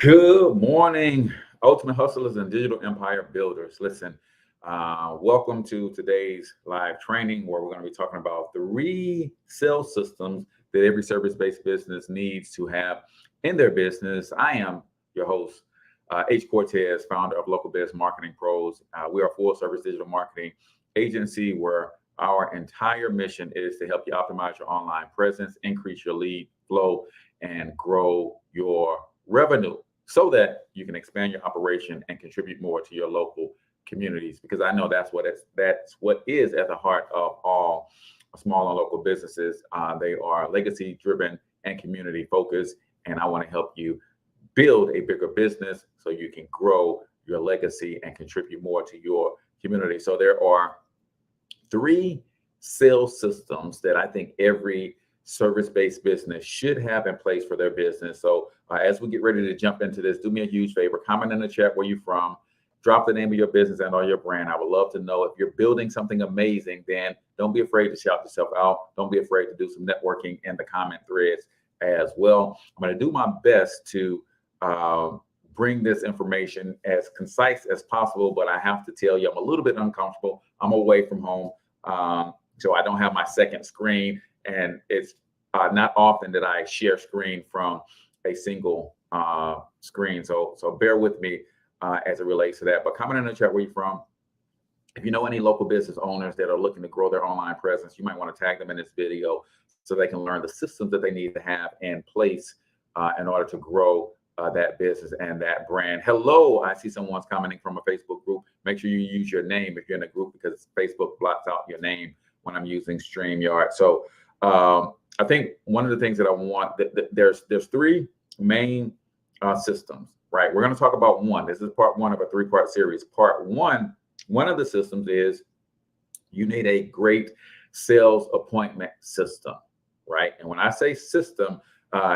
Good morning, Ultimate Hustlers and Digital Empire Builders. Listen, welcome to today's live training where we're going to be talking about three sales systems that every service based business needs to have in their business. I am your host, H. Cortez, founder of Local Biz Marketing Pros. We are a full service digital marketing agency where our entire mission is to help you optimize your online presence, increase your lead flow, and grow your revenue so that you can expand your operation and contribute more to your local communities. Because I know that's what is at the heart of all small and local businesses. They are legacy driven and community focused, and I want to help you build a bigger business so you can grow your legacy and contribute more to your community. So there are three sales systems that I think every service-based business should have in place for their business. So as we get ready to jump into this, do me a huge favor, comment in the chat where you're from, drop the name of your business and or your brand. I would love to know if you're building something amazing, then don't be afraid to shout yourself out. Don't be afraid to do some networking in the comment threads as well. I'm going to do my best to bring this information as concise as possible, but I have to tell you, I'm a little bit uncomfortable. I'm away from home, so I don't have my second screen. And it's not often that I share screen from a single screen. So bear with me as it relates to that. But comment in the chat where you're from. If you know any local business owners that are looking to grow their online presence, you might want to tag them in this video so they can learn the systems that they need to have in place in order to grow that business and that brand. Hello, I see someone's commenting from a Facebook group. Make sure you use your name if you're in a group because Facebook blocks out your name when I'm using StreamYard. So I think one of the things that I want, there's three main systems, right? We're going to talk about one. This is part one of a three-part series. Part one of the systems is you need a great sales appointment system, right? And when I say system,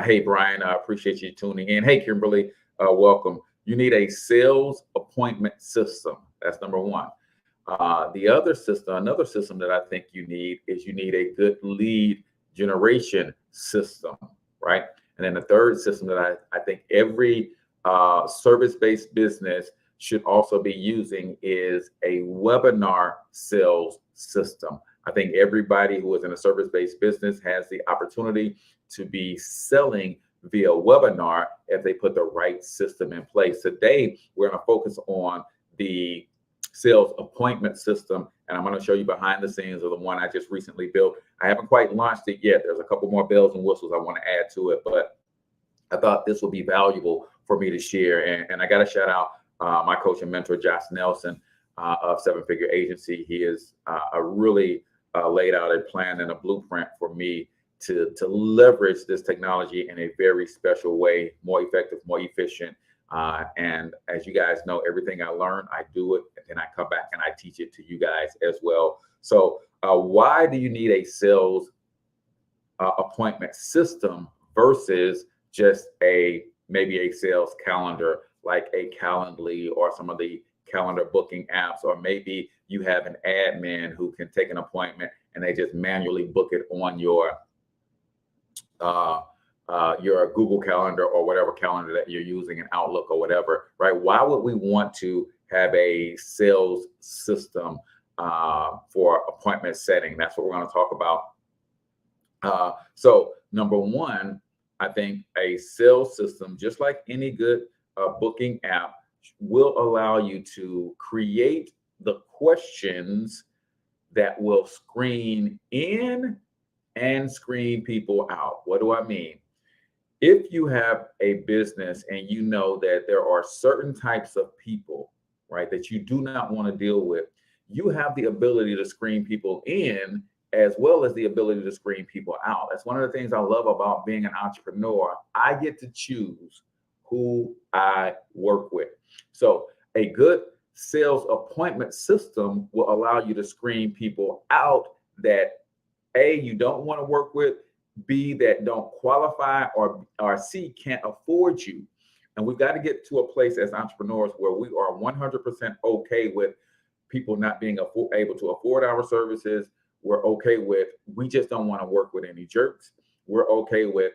hey, Brian, I appreciate you tuning in. Hey, Kimberly, welcome. You need a sales appointment system. That's number one. Another system that I think you need is you need a good lead generation system, right? And then the third system that I think every service-based business should also be using is a webinar sales system. I think everybody who is in a service-based business has the opportunity to be selling via webinar if they put the right system in place. Today, we're going to focus on the sales appointment system, and I'm going to show you behind the scenes of the one I just recently built. I haven't quite launched it yet. There's a couple more bells and whistles I want to add to it, but I thought this would be valuable for me to share. And I got to shout out my coach and mentor, Josh Nelson of Seven Figure Agency. He is really laid out a plan and a blueprint for me to leverage this technology in a very special way, more effective, more efficient. And as you guys know, everything I learn, I do it, and then I come back and I teach it to you guys as well. So why do you need a sales appointment system versus just maybe a sales calendar like a Calendly or some of the calendar booking apps, or maybe you have an admin who can take an appointment and they just manually book it on your Google Calendar or whatever calendar that you're using in Outlook or whatever, right? Why would we want to have a sales system for appointment setting? That's what we're going to talk about. So number one, I think a sales system, just like any good booking app, will allow you to create the questions that will screen in and screen people out. What do I mean? If you have a business and you know that there are certain types of people, right, that you do not want to deal with, you have the ability to screen people in as well as the ability to screen people out. That's one of the things I love about being an entrepreneur. I get to choose who I work with. So a good sales appointment system will allow you to screen people out that A, you don't want to work with, B, that don't qualify, or C, can't afford you. And we've got to get to a place as entrepreneurs where we are 100% okay with people not being able to afford our services. We're okay with, we just don't want to work with any jerks. We're okay with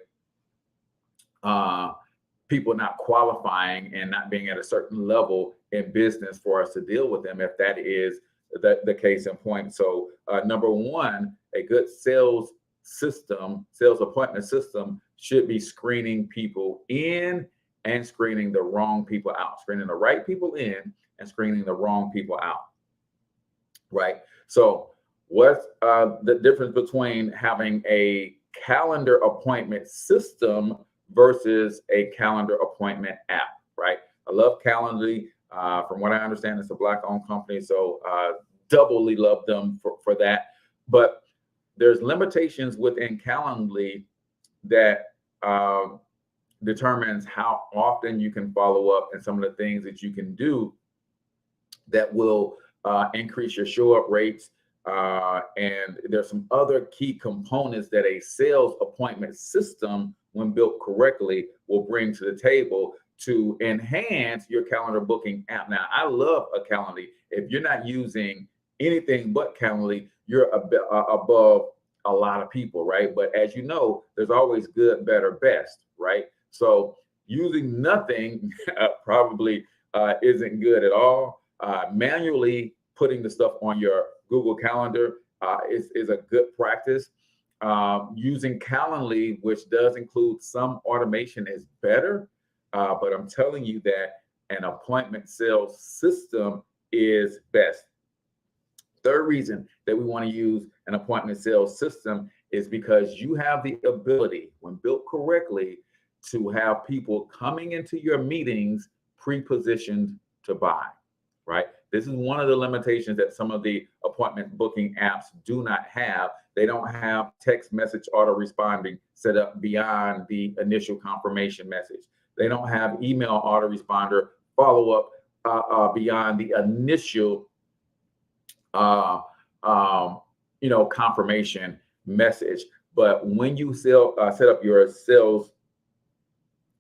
people not qualifying and not being at a certain level in business for us to deal with them if that is the case in point. So number one, a good sales system, sales appointment system should be screening people in and screening the wrong people out, screening the right people in and screening the wrong people out, right? So what's the difference between having a calendar appointment system versus a calendar appointment app, right? I love Calendly. From what I understand, it's a Black-owned company, so doubly love them for that. But there's limitations within Calendly that determines how often you can follow up and some of the things that you can do that will increase your show up rates. And there's some other key components that a sales appointment system, when built correctly, will bring to the table to enhance your calendar booking app. Now, I love a Calendly. If you're not using anything but Calendly, you're above a lot of people, right? But as you know, there's always good, better, best, right? So using nothing probably isn't good at all. Manually putting the stuff on your Google Calendar is a good practice. Using Calendly, which does include some automation, is better. But I'm telling you that an appointment sales system is best. Third reason that we want to use an appointment sales system is because you have the ability, when built correctly, to have people coming into your meetings pre-positioned to buy, right? This is one of the limitations that some of the appointment booking apps do not have. They don't have text message auto responding set up beyond the initial confirmation message. They don't have email autoresponder follow up beyond the initial, confirmation message. But when you set up your sales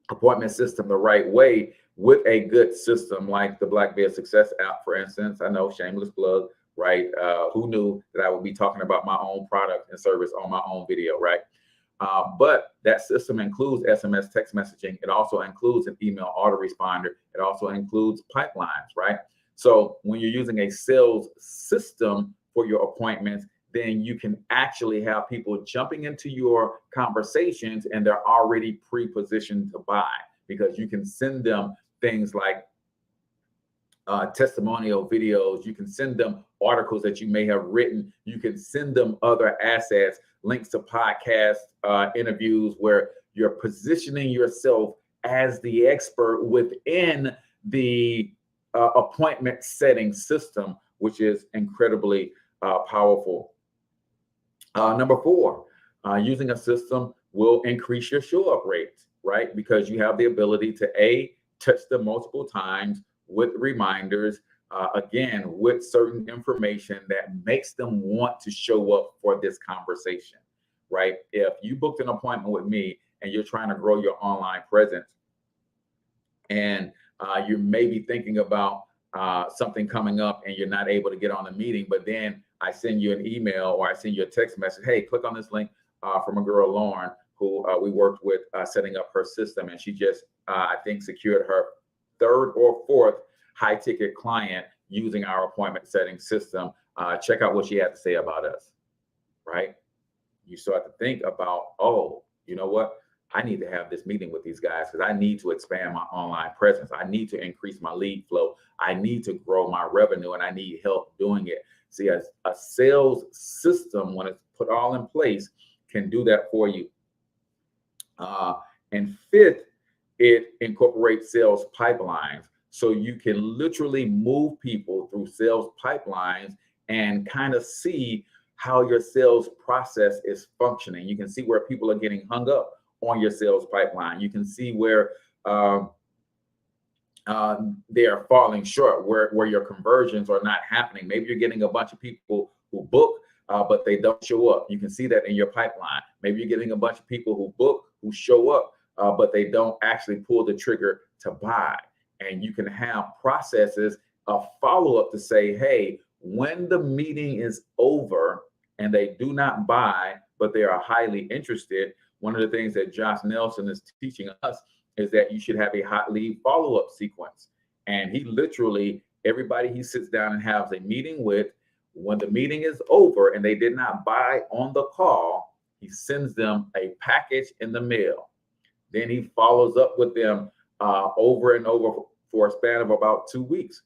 appointment system the right way with a good system like the Black Bear Success app, for instance, I know, shameless plug, right? Who knew that I would be talking about my own product and service on my own video, right? But that system includes SMS text messaging. It also includes an email autoresponder. It also includes pipelines, right? So when you're using a sales system for your appointments, then you can actually have people jumping into your conversations and they're already pre-positioned to buy, because you can send them things like testimonial videos. You can send them articles that you may have written. You can send them other assets, links to podcast interviews, where you're positioning yourself as the expert within the appointment setting system, which is incredibly powerful. Number four, using a system will increase your show up rates, right? Because you have the ability to touch them multiple times with reminders, again, with certain information that makes them want to show up for this conversation, right? If you booked an appointment with me and you're trying to grow your online presence, and you may be thinking about something coming up and you're not able to get on the meeting, but then I send you an email or I send you a text message, hey, click on this link from a girl, Lauren, who we worked with setting up her system. And she just, I think, secured her third or fourth high ticket client using our appointment setting system. Check out what she had to say about us, right? You start to think about, oh, you know what? I need to have this meeting with these guys because I need to expand my online presence. I need to increase my lead flow. I need to grow my revenue and I need help doing it. See, a sales system, when it's put all in place, can do that for you. And fifth, it incorporates sales pipelines. So you can literally move people through sales pipelines and kind of see how your sales process is functioning. You can see where people are getting hung up on your sales pipeline. You can see where they are falling short, where your conversions are not happening. Maybe you're getting a bunch of people who book, but they don't show up. You can see that in your pipeline. Maybe you're getting a bunch of people who book, who show up, but they don't actually pull the trigger to buy. And you can have processes of follow-up to say, hey, when the meeting is over and they do not buy, but they are highly interested, one of the things that Josh Nelson is teaching us is that you should have a hot lead follow-up sequence. And he literally, everybody he sits down and has a meeting with, when the meeting is over and they did not buy on the call, he sends them a package in the mail. Then he follows up with them over and over for a span of about 2 weeks.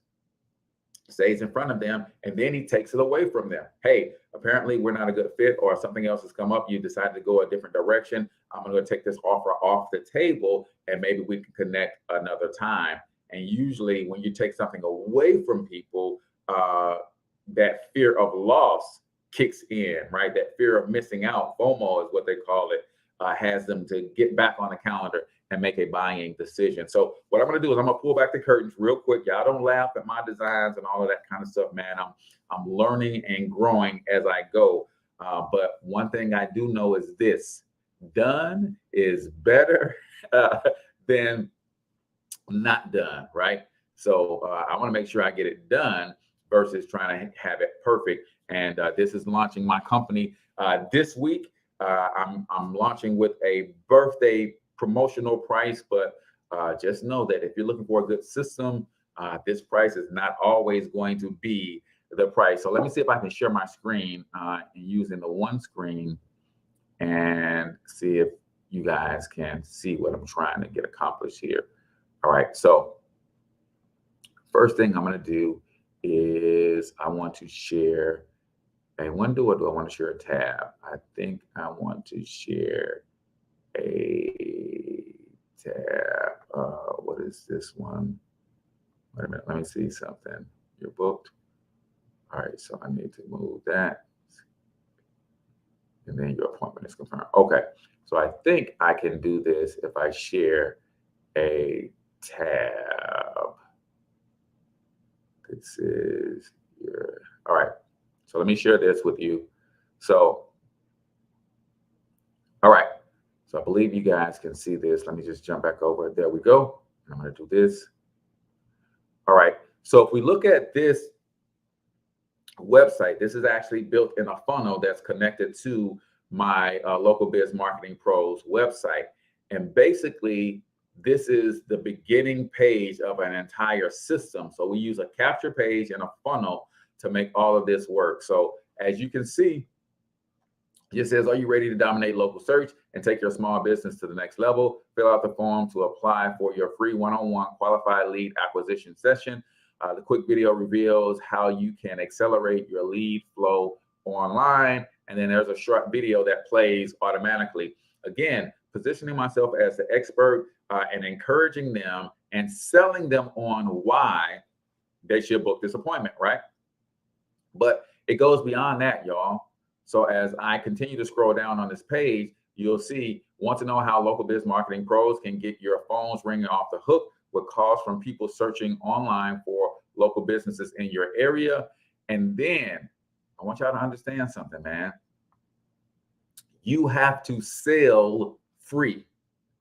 Stays in front of them, and then he takes it away from them. Hey, apparently we're not a good fit, or something else has come up. You decided to go a different direction. I'm going to take this offer off the table, and maybe we can connect another time. And usually when you take something away from people, that fear of loss kicks in, right? That fear of missing out, FOMO is what they call it, has them to get back on the calendar and make a buying decision. So what I'm going to do is I'm going to pull back the curtains real quick. Y'all don't laugh at my designs and all of that kind of stuff, man. I'm learning and growing as I go. But one thing I do know is this: done is better than not done, right? So I want to make sure I get it done versus trying to have it perfect. And this is launching my company this week. I'm launching with a birthday promotional price, but just know that if you're looking for a good system, this price is not always going to be the price. So let me see if I can share my screen using the one screen and see if you guys can see what I'm trying to get accomplished here. All right, so first thing I'm going to do is I want to share a window, or do I want to share a tab? I think I want to share a tab. What is this one? Wait a minute, let me see something. You're booked. All right, so I need to move that. And then your appointment is confirmed. Okay, so I think I can do this if I share a tab. This is your, all right. So let me share this with you. So, all right. So I believe you guys can see this. Let me just jump back over. There we go. I'm going to do this. All right. So if we look at this website, this is actually built in a funnel that's connected to my Local Biz Marketing Pros website. And basically, this is the beginning page of an entire system. So we use a capture page and a funnel to make all of this work. So as you can see, it says, are you ready to dominate local search and take your small business to the next level? Fill out the form to apply for your free one-on-one qualified lead acquisition session. The quick video reveals how you can accelerate your lead flow online. And then there's a short video that plays automatically. Again, positioning myself as the expert and encouraging them and selling them on why they should book this appointment, right? But it goes beyond that, y'all. So as I continue to scroll down on this page, you'll see, want to know how Local Biz Marketing Pros can get your phones ringing off the hook with calls from people searching online for local businesses in your area. And then I want y'all to understand something, man. You have to sell free.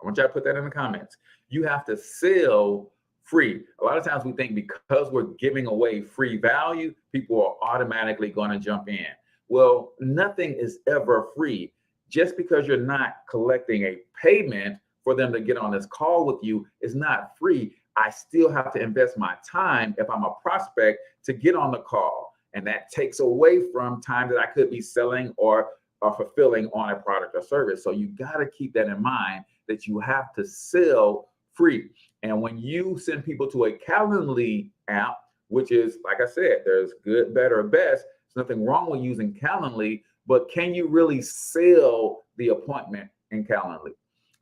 I want y'all to put that in the comments. You have to sell free. A lot of times we think because we're giving away free value, people are automatically going to jump in. Well, nothing is ever free. Just because you're not collecting a payment for them to get on this call with you is not free. I still have to invest my time if I'm a prospect to get on the call. And that takes away from time that I could be selling or fulfilling on a product or service. So you got to keep that in mind, that you have to sell free. And when you send people to a Calendly app, which is, like I said, there's good, better, best. There's nothing wrong with using Calendly, but can you really sell the appointment in Calendly,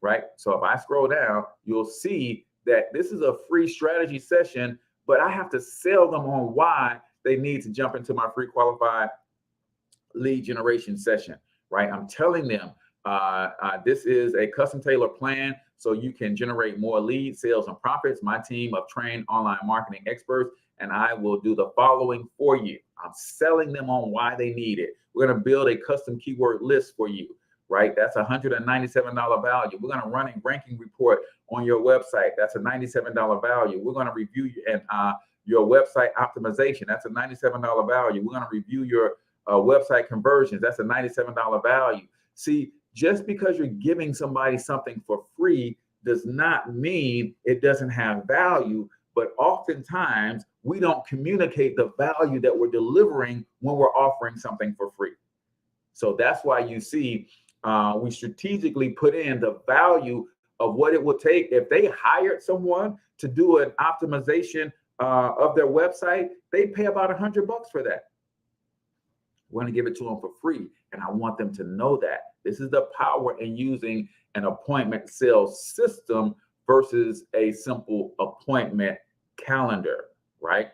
right? So if I scroll down, you'll see that this is a free strategy session, but I have to sell them on why they need to jump into my free qualified lead generation session, right? I'm telling them this is a custom tailored plan so you can generate more leads, sales, and profits. My team of trained online marketing experts and I will do the following for you. I'm selling them on why they need it. We're going to build a custom keyword list for you, right? That's a $197 value. We're going to run a ranking report on your website. That's a $97 value. We're going to review your website optimization. That's a $97 value. We're going to review your website conversions. That's a $97 value. See, just because you're giving somebody something for free does not mean it doesn't have value, but oftentimes we don't communicate the value that we're delivering when we're offering something for free. So that's why you see we strategically put in the value of what it would take if they hired someone to do an optimization of their website. They pay about $100 for that. We're going to give it to them for free, and I want them to know that this is the power in using an appointment sales system versus a simple appointment calendar, right?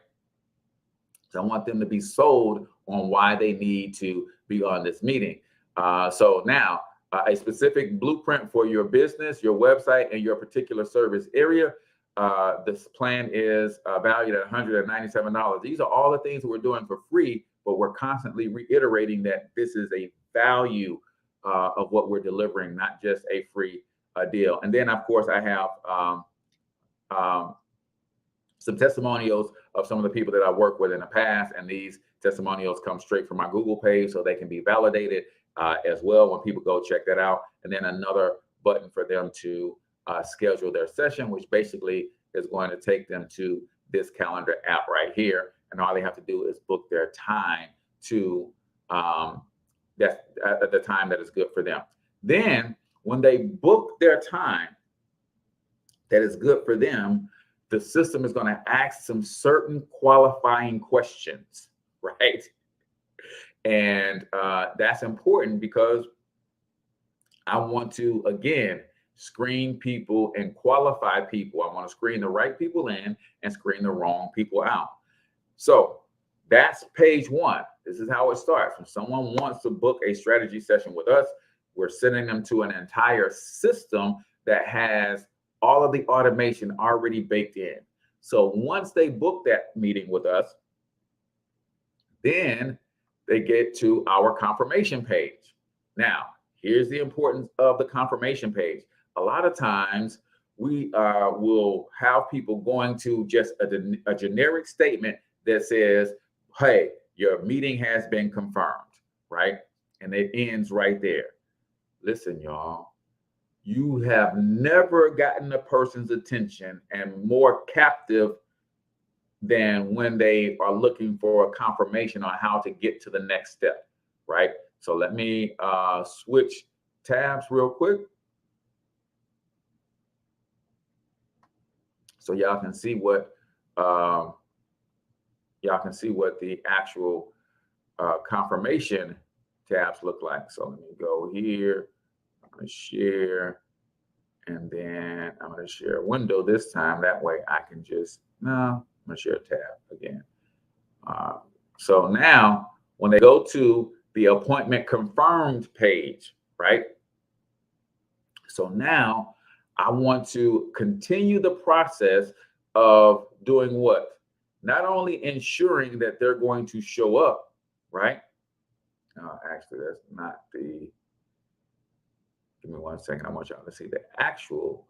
So I want them to be sold on why they need to be on this meeting. So now a specific blueprint for your business, your website, and your particular service area. This plan is valued at $197. These are all the things that we're doing for free, but we're constantly reiterating that this is a value of what we're delivering, not just a free deal. And then, of course, I have some testimonials of some of the people that I worked with in the past, and these testimonials come straight from my Google page, so they can be validated as well when people go check that out. And then another button for them to schedule their session, which basically is going to take them to this calendar app right here. And all they have to do is book their time to that's at the time that is good for them. Then when they book their time that is good for them, the system is going to ask some certain qualifying questions, right? And that's important because I want to, again, screen people and qualify people. I want to screen the right people in and screen the wrong people out. So that's page one. This is how it starts. When someone wants to book a strategy session with us, we're sending them to an entire system that has all of the automation already baked in. So once they book that meeting with us, then they get to our confirmation page. Now, here's the importance of the confirmation page. A lot of times we will have people going to just a generic statement that says, hey, your meeting has been confirmed, right? And it ends right there. Listen, y'all, you have never gotten a person's attention and more captive than when they are looking for a confirmation on how to get to the next step, right? So let me switch tabs real quick, so y'all can see what the actual confirmation tabs look like. So let me go here. I'm going to share, and then I'm going to share a window this time. That way I can just, no, I'm going to share a tab again. So now when they go to the appointment confirmed page, right? So now I want to continue the process of doing what? Not only ensuring that they're going to show up, right? Actually, that's not the, give me 1 second. I want y'all to see the actual,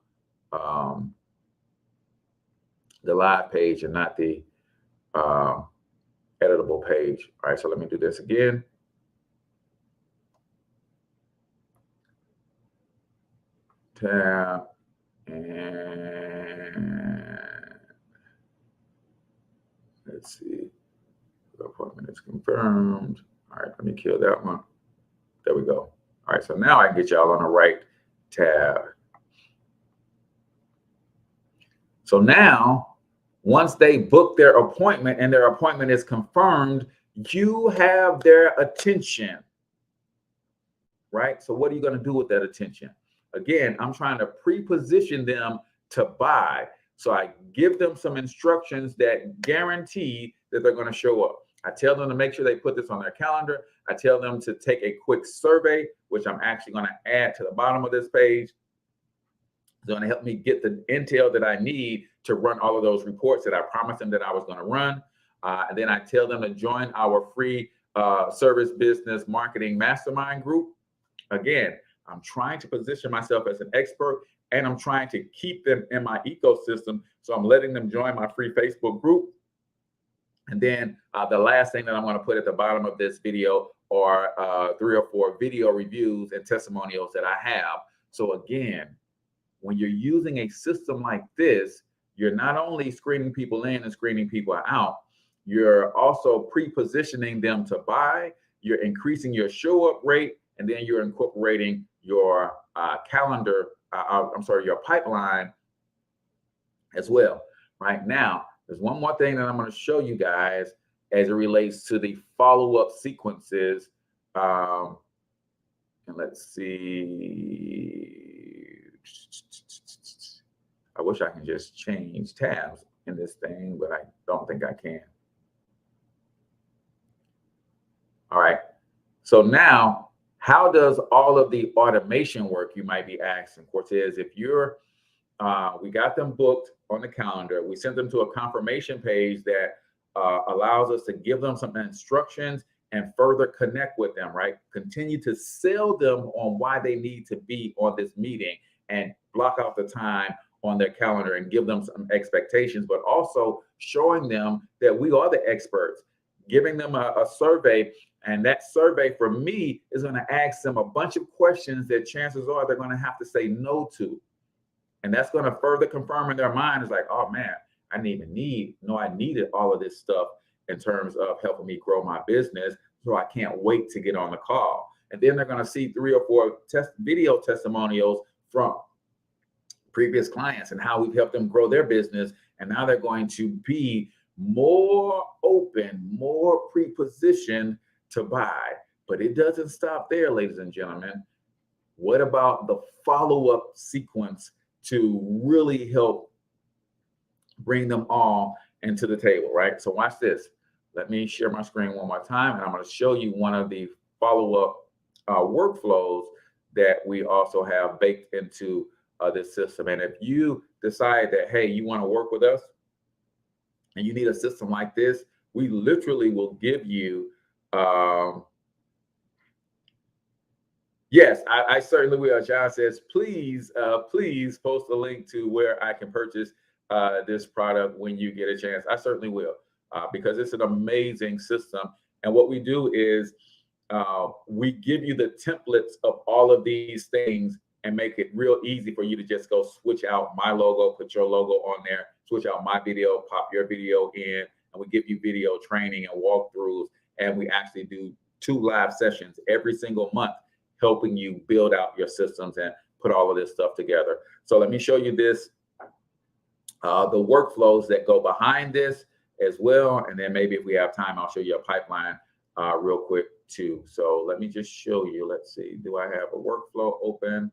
the live page and not the editable page. All right, so let me do this again. Tab, and let's see. The appointment is confirmed. All right, let me kill that one. There we go. All right, so now I can get y'all on the right tab. So now, once they book their appointment and their appointment is confirmed, you have their attention, right? So what are you going to do with that attention? Again, I'm trying to pre-position them to buy. So I give them some instructions that guarantee that they're going to show up. I tell them to make sure they put this on their calendar. I tell them to take a quick survey, which I'm actually going to add to the bottom of this page. It's going to help me get the intel that I need to run all of those reports that I promised them that I was going to run. And then I tell them to join our free service business marketing mastermind group. Again, I'm trying to position myself as an expert, and I'm trying to keep them in my ecosystem. So I'm letting them join my free Facebook group. And then the last thing that I'm going to put at the bottom of this video are 3 or 4 video reviews and testimonials that I have. So again, when you're using a system like this, you're not only screening people in and screening people out, you're also pre-positioning them to buy, you're increasing your show up rate, and then you're incorporating your your pipeline as well. Right now, there's one more thing that I'm going to show you guys as it relates to the follow-up sequences. And let's see. I wish I can just change tabs in this thing, but I don't think I can. All right. So now, how does all of the automation work, you might be asking, Cortez? If you're, we got them booked on the calendar, we sent them to a confirmation page that allows us to give them some instructions and further connect with them, right? Continue to sell them on why they need to be on this meeting and block out the time on their calendar and give them some expectations, but also showing them that we are the experts, giving them a survey. And that survey for me is going to ask them a bunch of questions that chances are they're going to have to say no to. And that's going to further confirm in their mind is like, oh man, I didn't even I needed all of this stuff in terms of helping me grow my business. So I can't wait to get on the call. And then they're going to see 3 or 4 video testimonials from previous clients and how we've helped them grow their business. And now they're going to be more open, more pre-positioned to buy. But it doesn't stop there, ladies and gentlemen. What about the follow-up sequence to really help bring them all into the table, right? So watch this. Let me share my screen one more time, and I'm going to show you one of the follow-up workflows that we also have baked into this system. And if you decide that, hey, you want to work with us and you need a system like this, we literally will give you, yes, I certainly will. John says, please post a link to where I can purchase this product when you get a chance. I certainly will, because it's an amazing system. And what we do is we give you the templates of all of these things and make it real easy for you to just go switch out my logo, put your logo on there, switch out my video, pop your video in, and we give you video training and walkthroughs. And we actually do 2 live sessions every single month, helping you build out your systems and put all of this stuff together. So let me show you this, the workflows that go behind this as well. And then maybe if we have time, I'll show you a pipeline real quick too. So let me just show you, let's see, do I have a workflow open?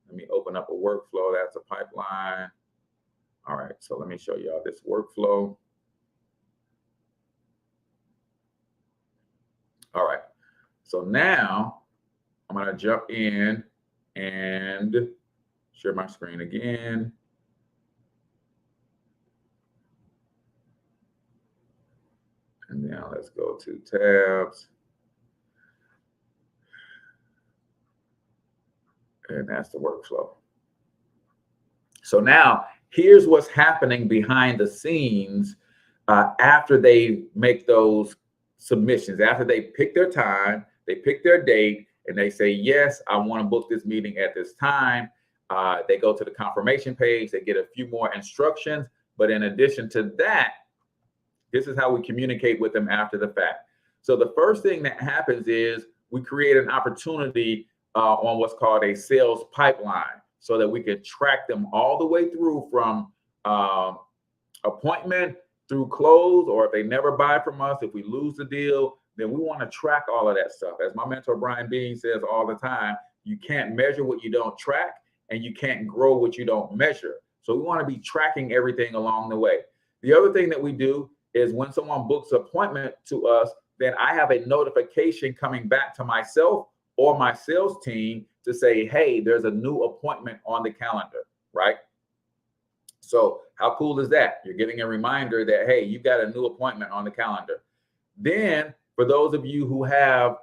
Let me open up a workflow. That's a pipeline. All right, so let me show y'all this workflow. All right, so now I'm gonna jump in and share my screen again. And now let's go to tabs. And that's the workflow. So now here's what's happening behind the scenes after they make those submissions, after they pick their time, they pick their date, and they say, yes, I want to book this meeting at this time. They go to the confirmation page, they get a few more instructions. But in addition to that, this is how we communicate with them after the fact. So the first thing that happens is we create an opportunity on what's called a sales pipeline so that we can track them all the way through from appointment through close, or if they never buy from us, if we lose the deal, then we want to track all of that stuff. As my mentor, Brian Bean, says all the time, you can't measure what you don't track, and you can't grow what you don't measure. So we want to be tracking everything along the way. The other thing that we do is when someone books an appointment to us, then I have a notification coming back to myself or my sales team to say, hey, there's a new appointment on the calendar, right? So how cool is that? You're getting a reminder that, hey, you've got a new appointment on the calendar. Then for those of you who have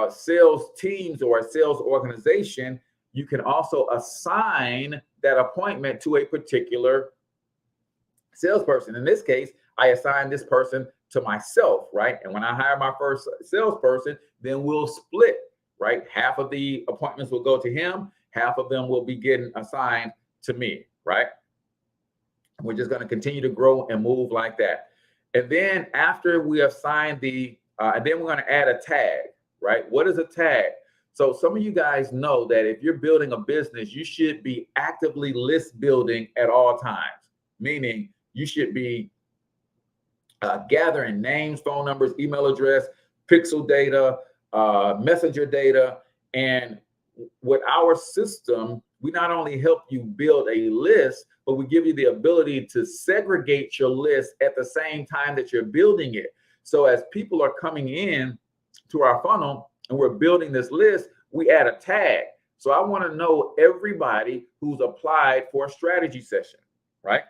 sales teams or a sales organization, you can also assign that appointment to a particular salesperson. In this case, I assign this person to myself, right? And when I hire my first salesperson, then we'll split, right? Half of the appointments will go to him, half of them will be getting assigned to me, right? We're just going to continue to grow and move like that. And then after we assign and then we're going to add a tag, right? What is a tag? So some of you guys know that if you're building a business, you should be actively list building at all times, meaning you should be gathering names, phone numbers, email address, pixel data, messenger data. And with our system, we not only help you build a list, but we give you the ability to segregate your list at the same time that you're building it. So as people are coming in to our funnel and we're building this list, we add a tag. So I want to know everybody who's applied for a strategy session, right?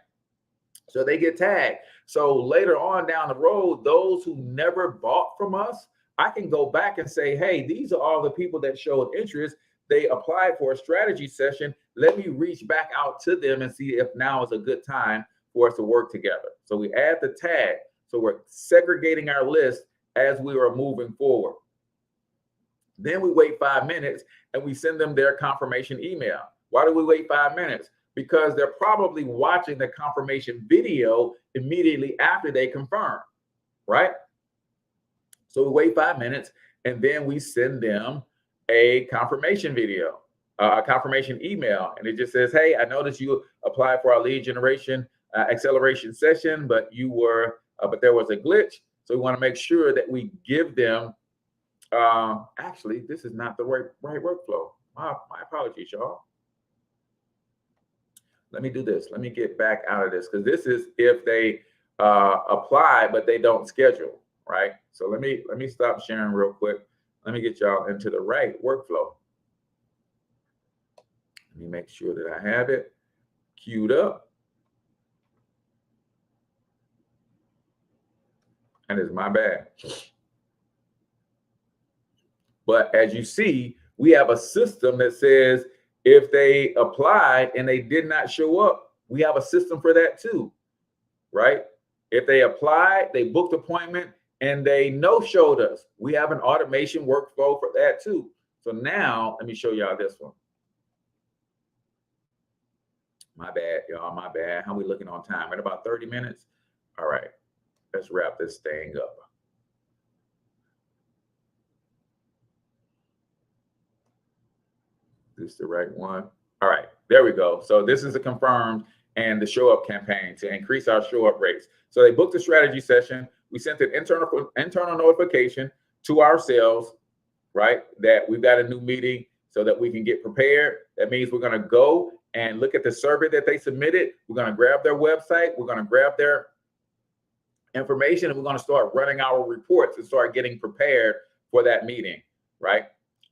So they get tagged. So later on down the road, those who never bought from us, I can go back and say, hey, these are all the people that showed interest. They applied for a strategy session. Let me reach back out to them and see if now is a good time for us to work together. So we add the tag. So we're segregating our list as we are moving forward. Then we wait 5 minutes and we send them their confirmation email. Why do we wait 5 minutes? Because they're probably watching the confirmation video immediately after they confirm, right? So we wait 5 minutes and then we send them a confirmation video, a confirmation email. And it just says, hey, I noticed you applied for our lead generation acceleration session, but there was a glitch. So we want to make sure that we give them, actually, this is not the right workflow. My apologies, y'all. Let me do this. Let me get back out of this because this is if they apply, but they don't schedule, right? So let me stop sharing real quick. Let me get y'all into the right workflow. Let me make sure that I have it queued up. And it's my bad. But as you see, we have a system that says if they applied and they did not show up, we have a system for that too, right? If they applied, they booked appointment, and they no-showed us, we have an automation workflow for that too. So now let me show y'all this one. My bad, y'all, my bad. How we looking on time? At about 30 minutes? All right, let's wrap this thing up. This is the right one. All right, there we go. So this is a confirmed and the show up campaign to increase our show up rates. So they booked a strategy session. We sent an internal notification to our sales, right, that we've got a new meeting so that we can get prepared. That means we're going to go and look at the survey that they submitted. We're going to grab their website. We're going to grab their information, and we're going to start running our reports and start getting prepared for that meeting, right?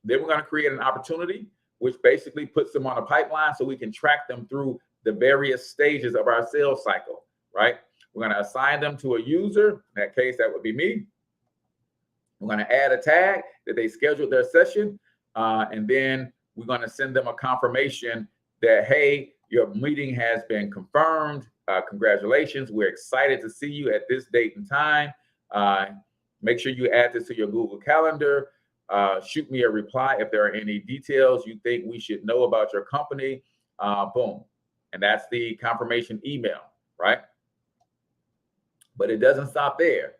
Then we're going to create an opportunity, which basically puts them on a pipeline so we can track them through the various stages of our sales cycle, right? We're going to assign them to a user. In that case, that would be me. We're going to add a tag that they scheduled their session. And then we're going to send them a confirmation that, hey, your meeting has been confirmed. Congratulations. We're excited to see you at this date and time. Make sure you add this to your Google Calendar. Shoot me a reply if there are any details you think we should know about your company. Boom. And that's the confirmation email, right? But it doesn't stop there.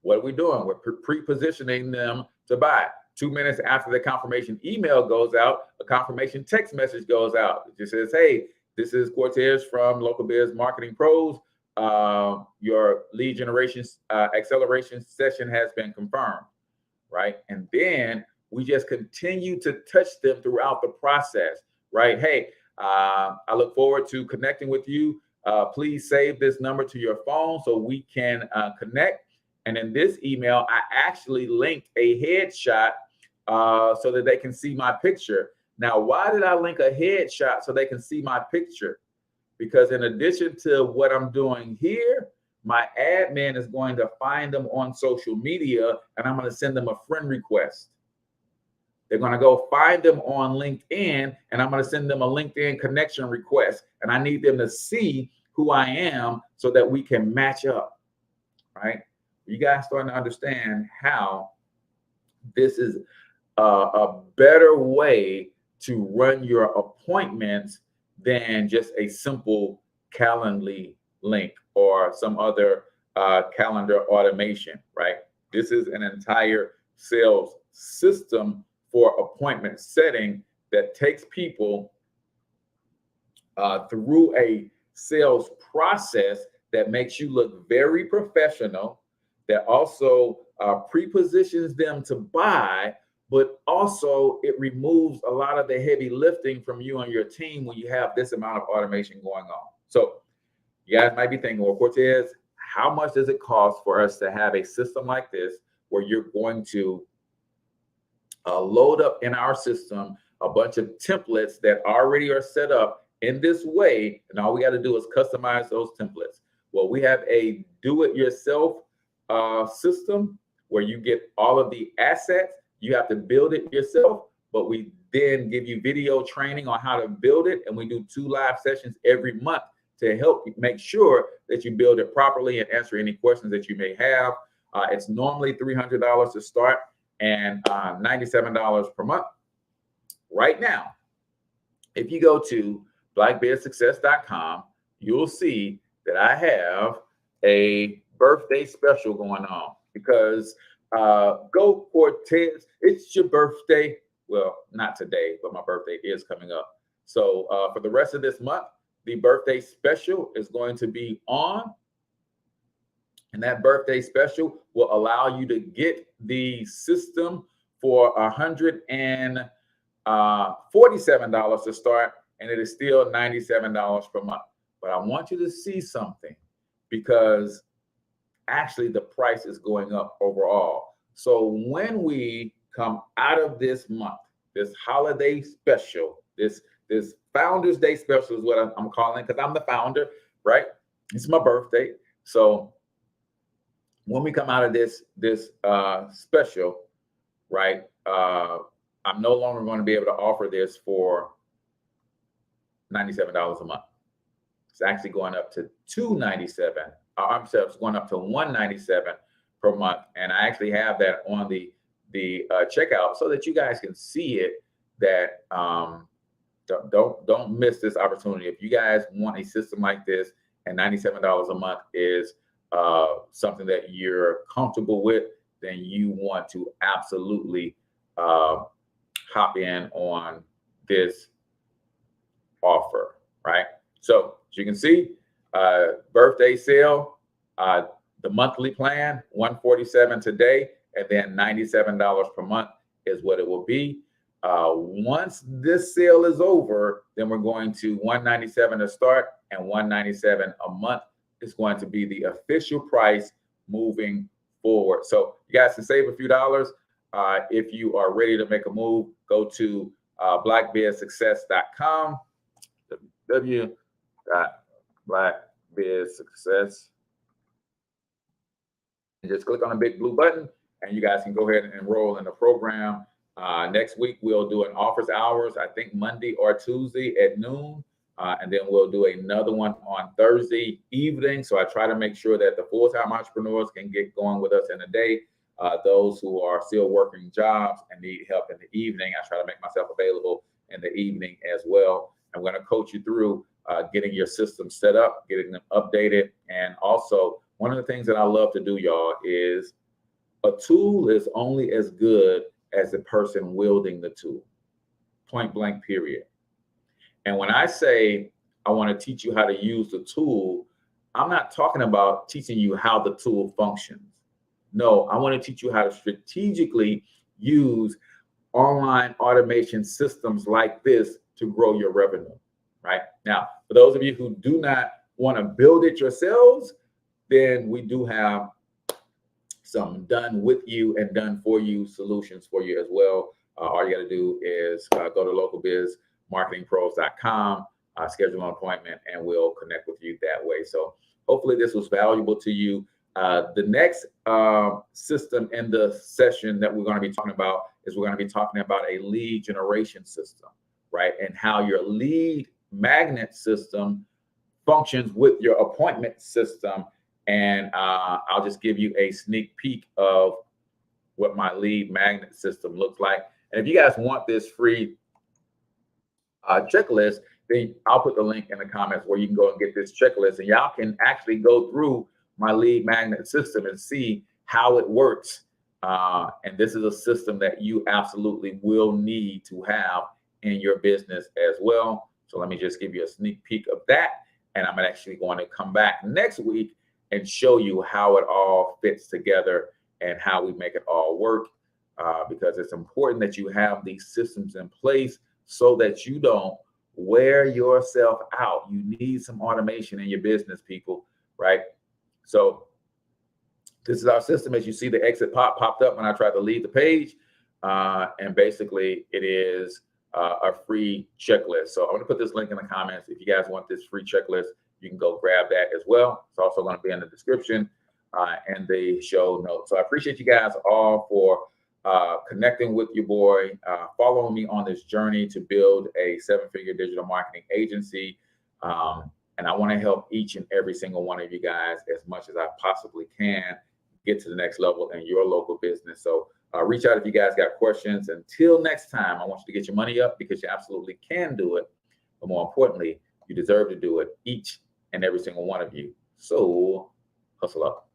What are we doing? We're pre-positioning them to buy. 2 minutes after the confirmation email goes out, a confirmation text message goes out. It just says, hey, this is Cortez from Local Biz Marketing Pros. Your lead generation acceleration session has been confirmed, right? And then we just continue to touch them throughout the process, right? Hey, I look forward to connecting with you. Please save this number to your phone so we can connect. And in this email, I actually linked a headshot so that they can see my picture. Now, why did I link a headshot so they can see my picture? Because in addition to what I'm doing here, my admin is going to find them on social media, and I'm going to send them a friend request. They're going to go find them on LinkedIn, and I'm going to send them a LinkedIn connection request. And I need them to see who I am so that we can match up, right? You guys starting to understand how this is a better way to run your appointments than just a simple Calendly link or some other calendar automation, right? This is an entire sales system for appointment setting that takes people through a sales process that makes you look very professional, that also pre-positions them to buy, but also it removes a lot of the heavy lifting from you and your team when you have this amount of automation going on. So you guys might be thinking, well, Cortez, how much does it cost for us to have a system like this where you're going to load up in our system a bunch of templates that already are set up in this way, and all we got to do is customize those templates? Well, we have a do-it-yourself system where you get all of the assets. You have to build it yourself, but we then give you video training on how to build it, and we do 2 live sessions every month to help you make sure that you build it properly and answer any questions that you may have. It's normally $300 to start and $97 per month. Right now, if you go to blackbeardsuccess.com, you'll see that I have a birthday special going on because go Cortez, it's your birthday. Well, not today, but my birthday is coming up. So for the rest of this month, the birthday special is going to be on. And that birthday special will allow you to get the system for $147 to start, and it is still $97 per month. But I want you to see something, because actually the price is going up overall. So when we come out of this month, this holiday special, this Founders Day special is what I'm calling, because I'm the founder, right? It's my birthday. So when we come out of this special, right, I'm no longer going to be able to offer this for $97 a month. It's actually going up to $297. I'm sorry, it's going up to $197 per month, and I actually have that on the checkout so that you guys can see it. That don't miss this opportunity. If you guys want a system like this, and $97 a month is something that you're comfortable with, then you want to absolutely hop in on this offer, right? So as you can see, birthday sale, the monthly plan, $147 today, and then $97 per month is what it will be. Once this sale is over, then we're going to $197 to start and $197 a month is going to be the official price moving forward. So you guys can save a few dollars. If you are ready to make a move, go to blackbeardsuccess.com, www.blackbeardsuccess, and just click on the big blue button, and you guys can go ahead and enroll in the program. Next week, we'll do an office hours, I think Monday or Tuesday at noon. And then we'll do another one on Thursday evening. So I try to make sure that the full-time entrepreneurs can get going with us in the day. Those who are still working jobs and need help in the evening, I try to make myself available in the evening as well. I'm going to coach you through getting your system set up, getting them updated. And also, one of the things that I love to do, y'all, is a tool is only as good as the person wielding the tool. Point blank, period. And when I say I want to teach you how to use the tool, I'm not talking about teaching you how the tool functions. No, I want to teach you how to strategically use online automation systems like this to grow your revenue, right? Now, for those of you who do not want to build it yourselves, then we do have some done with you and done for you solutions for you as well. All you got to do is go to localbizmarketingpros.com, schedule an appointment, and we'll connect with you that way. So hopefully this was valuable to you. The next system in the session that we're going to be talking about is we're going to be talking about a lead generation system, right? And how your lead magnet system functions with your appointment system. And I'll just give you a sneak peek of what my lead magnet system looks like. And if you guys want this free checklist, then I'll put the link in the comments where you can go and get this checklist, and y'all can actually go through my lead magnet system and see how it works. And this is a system that you absolutely will need to have in your business as well. So let me just give you a sneak peek of that. And I'm actually going to come back next week and show you how it all fits together and how we make it all work. Because it's important that you have these systems in place so that you don't wear yourself out. You need some automation in your business, people, right? So this is our system. As you see, the exit popped up when I tried to leave the page. And basically, it is a free checklist. So I'm going to put this link in the comments. If you guys want this free checklist, you can go grab that as well. It's also going to be in the description and the show notes. So I appreciate you guys all for connecting with your boy, following me on this journey to build a 7-figure digital marketing agency. And I want to help each and every single one of you guys as much as I possibly can get to the next level in your local business. So reach out if you guys got questions. Until next time, I want you to get your money up because you absolutely can do it. But more importantly, you deserve to do it, each and every single one of you. So hustle up.